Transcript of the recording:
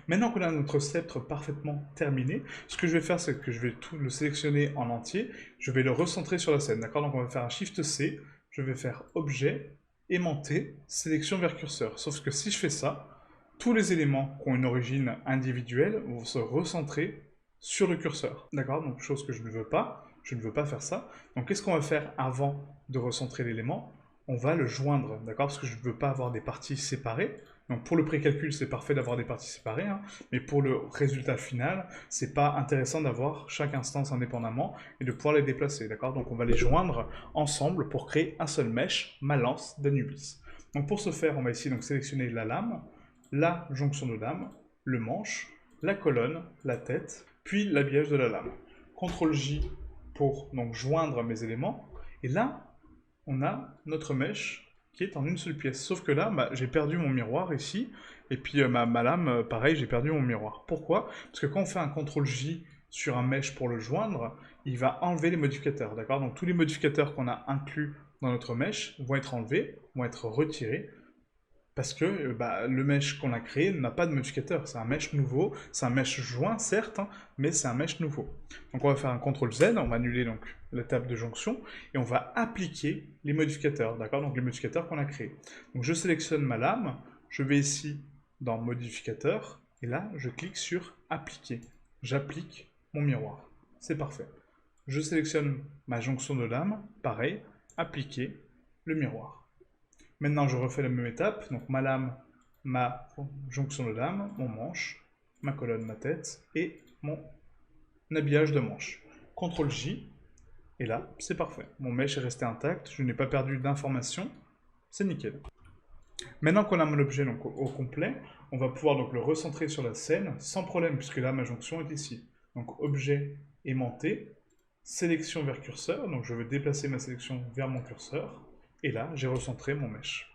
Maintenant qu'on a notre sceptre parfaitement terminé, ce que je vais faire, c'est que je vais tout le sélectionner en entier, je vais le recentrer sur la scène, d'accord? Donc on va faire un Shift C, je vais faire Objet, Aimanté, Sélection vers curseur. Sauf que si je fais ça, tous les éléments qui ont une origine individuelle vont se recentrer sur le curseur, d'accord? Donc chose que je ne veux pas faire ça. Donc qu'est-ce qu'on va faire avant de recentrer l'élément? On va le joindre, d'accord? Parce que je ne veux pas avoir des parties séparées. Donc pour le précalcul, c'est parfait d'avoir des parties séparées, hein, mais pour le résultat final, c'est pas intéressant d'avoir chaque instance indépendamment et de pouvoir les déplacer, d'accord? Donc on va les joindre ensemble pour créer un seul mesh, ma lance d'Anubis. Donc pour ce faire, on va ici donc sélectionner la lame, la jonction de lame, le manche, la colonne, la tête, puis l'habillage de la lame. CTRL J pour donc joindre mes éléments, et là, on a notre mèche qui est en une seule pièce. Sauf que là, bah, j'ai perdu mon miroir ici, et puis ma lame, pareil, j'ai perdu mon miroir. Pourquoi? Parce que quand on fait un CTRL J sur un mesh pour le joindre, il va enlever les modificateurs, d'accord? Donc tous les modificateurs qu'on a inclus dans notre mesh vont être enlevés, vont être retirés, parce que bah, le mesh qu'on a créé n'a pas de modificateur. C'est un mesh nouveau, c'est un mesh joint certes, hein, mais c'est un mesh nouveau. Donc on va faire un CTRL Z, on va annuler donc la table de jonction, et on va appliquer les modificateurs, d'accord? Donc les modificateurs qu'on a créés. Donc je sélectionne ma lame, je vais ici dans modificateur, et là je clique sur appliquer. J'applique mon miroir. C'est parfait. Je sélectionne ma jonction de lame, pareil, appliquer le miroir. Maintenant, je refais la même étape. Donc, ma lame, ma jonction de lame, mon manche, ma colonne, ma tête et mon habillage de manche. CTRL J. Et là, c'est parfait. Mon mesh est resté intact. Je n'ai pas perdu d'informations. C'est nickel. Maintenant qu'on a mon objet donc, au complet, on va pouvoir donc le recentrer sur la scène sans problème, puisque là, ma jonction est ici. Donc, objet aimanté, sélection vers curseur. Donc, je veux déplacer ma sélection vers mon curseur. Et là, j'ai recentré mon mesh.